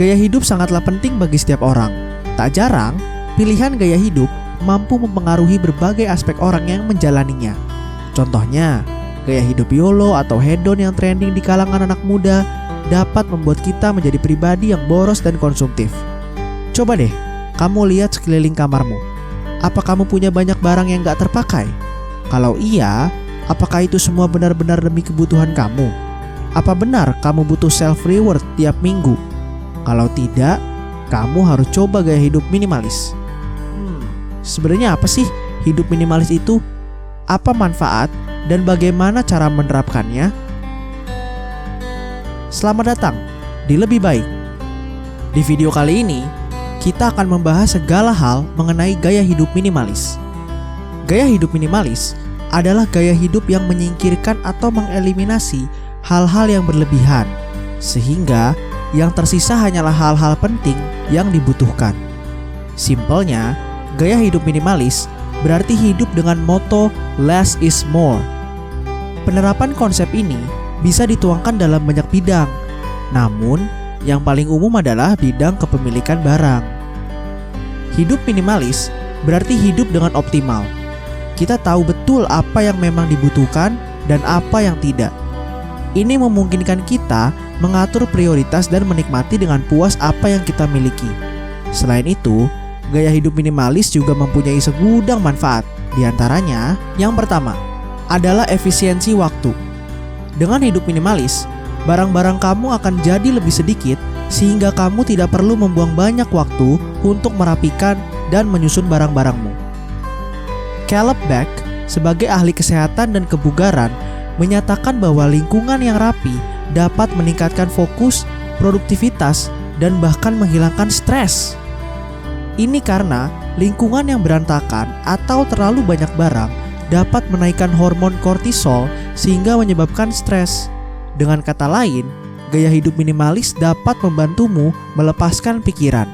Gaya hidup sangatlah penting bagi setiap orang. Tak jarang, pilihan gaya hidup mampu mempengaruhi berbagai aspek orang yang menjalaninya. Contohnya, gaya hidup YOLO atau hedon yang trending di kalangan anak muda dapat membuat kita menjadi pribadi yang boros dan konsumtif. Coba deh, kamu lihat sekeliling kamarmu. Apa kamu punya banyak barang yang gak terpakai? Kalau iya, apakah itu semua benar-benar demi kebutuhan kamu? Apa benar kamu butuh self-reward tiap minggu? Kalau tidak, kamu harus coba gaya hidup minimalis. Sebenarnya apa sih hidup minimalis itu? Apa manfaat dan bagaimana cara menerapkannya? Selamat datang di Lebih Baik. Di video kali ini, kita akan membahas segala hal mengenai gaya hidup minimalis. Gaya hidup minimalis adalah gaya hidup yang menyingkirkan atau mengeliminasi hal-hal yang berlebihan, sehingga yang tersisa hanyalah hal-hal penting yang dibutuhkan. Simpelnya, gaya hidup minimalis berarti hidup dengan moto less is more. Penerapan konsep ini bisa dituangkan dalam banyak bidang, namun yang paling umum adalah bidang kepemilikan barang. Hidup minimalis berarti hidup dengan optimal. Kita tahu betul apa yang memang dibutuhkan dan apa yang tidak. Ini memungkinkan kita mengatur prioritas dan menikmati dengan puas apa yang kita miliki. Selain itu, gaya hidup minimalis juga mempunyai segudang manfaat. Di antaranya, yang pertama adalah efisiensi waktu. Dengan hidup minimalis, barang-barang kamu akan jadi lebih sedikit sehingga kamu tidak perlu membuang banyak waktu untuk merapikan dan menyusun barang-barangmu. Caleb Beck, sebagai ahli kesehatan dan kebugaran, menyatakan bahwa lingkungan yang rapi dapat meningkatkan fokus, produktivitas, dan bahkan menghilangkan stres. Ini karena lingkungan yang berantakan atau terlalu banyak barang dapat menaikkan hormon kortisol sehingga menyebabkan stres. Dengan kata lain, gaya hidup minimalis dapat membantumu melepaskan pikiran.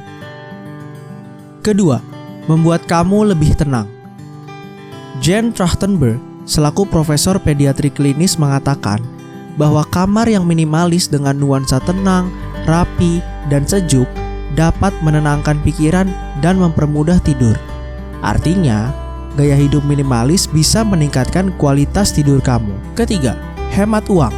Kedua, membuat kamu lebih tenang. Jen Trachtenberg, selaku profesor pediatri klinis, mengatakan bahwa kamar yang minimalis dengan nuansa tenang, rapi, dan sejuk dapat menenangkan pikiran dan mempermudah tidur. Artinya, gaya hidup minimalis bisa meningkatkan kualitas tidur kamu. Ketiga, hemat uang.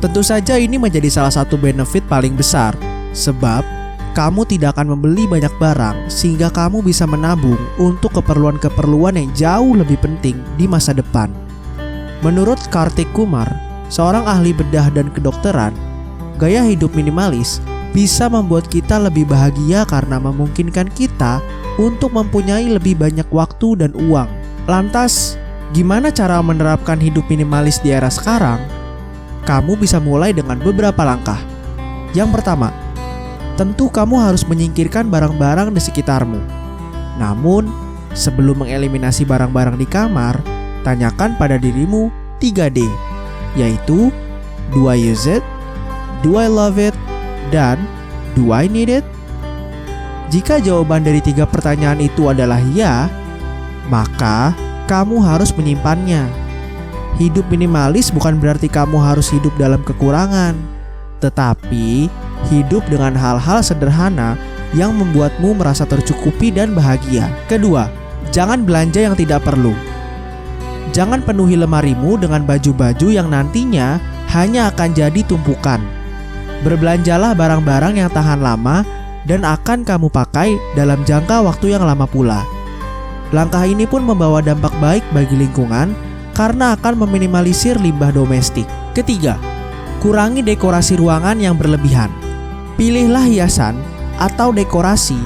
Tentu saja ini menjadi salah satu benefit paling besar, sebab kamu tidak akan membeli banyak barang sehingga kamu bisa menabung untuk keperluan-keperluan yang jauh lebih penting di masa depan. Menurut Kartik Kumar, seorang ahli bedah dan kedokteran, gaya hidup minimalis bisa membuat kita lebih bahagia karena memungkinkan kita untuk mempunyai lebih banyak waktu dan uang. Lantas, gimana cara menerapkan hidup minimalis di era sekarang? Kamu bisa mulai dengan beberapa langkah. Yang pertama, tentu kamu harus menyingkirkan barang-barang di sekitarmu. Namun, sebelum mengeliminasi barang-barang di kamar, tanyakan pada dirimu 3D, yaitu do I use it, do I love it, dan do I need it? Jika jawaban dari 3 pertanyaan itu adalah ya, maka kamu harus menyimpannya. Hidup minimalis bukan berarti kamu harus hidup dalam kekurangan, tetapi hidup dengan hal-hal sederhana yang membuatmu merasa tercukupi dan bahagia. Kedua, jangan belanja yang tidak perlu. Jangan penuhi lemarimu dengan baju-baju yang nantinya hanya akan jadi tumpukan. Berbelanjalah barang-barang yang tahan lama dan akan kamu pakai dalam jangka waktu yang lama pula. Langkah ini pun membawa dampak baik bagi lingkungan karena akan meminimalisir limbah domestik. Ketiga, kurangi dekorasi ruangan yang berlebihan. Pilihlah hiasan atau dekorasi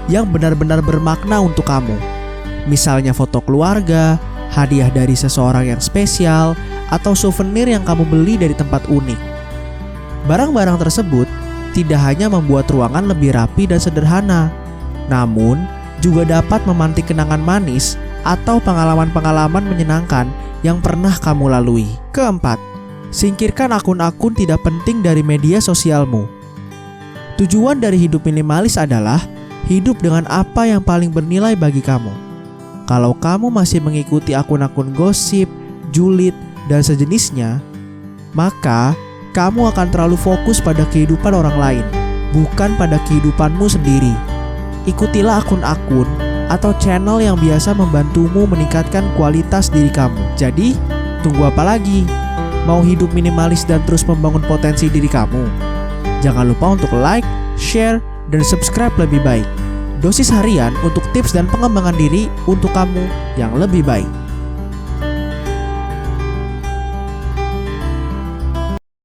yang benar-benar bermakna untuk kamu. Misalnya foto keluarga, hadiah dari seseorang yang spesial, atau souvenir yang kamu beli dari tempat unik. Barang-barang tersebut tidak hanya membuat ruangan lebih rapi dan sederhana, namun juga dapat memantik kenangan manis atau pengalaman-pengalaman menyenangkan yang pernah kamu lalui. Keempat, singkirkan akun-akun tidak penting dari media sosialmu. Tujuan dari hidup minimalis adalah hidup dengan apa yang paling bernilai bagi kamu. Kalau kamu masih mengikuti akun-akun gosip, julid, dan sejenisnya, maka kamu akan terlalu fokus pada kehidupan orang lain. bukan pada kehidupanmu sendiri. Ikutilah akun-akun atau channel yang biasa membantumu meningkatkan kualitas diri kamu. Jadi, tunggu apa lagi? Mau hidup minimalis dan terus membangun potensi diri kamu? Jangan lupa untuk like, share, dan subscribe lebih baik. Dosis harian untuk tips dan pengembangan diri untuk kamu yang lebih baik.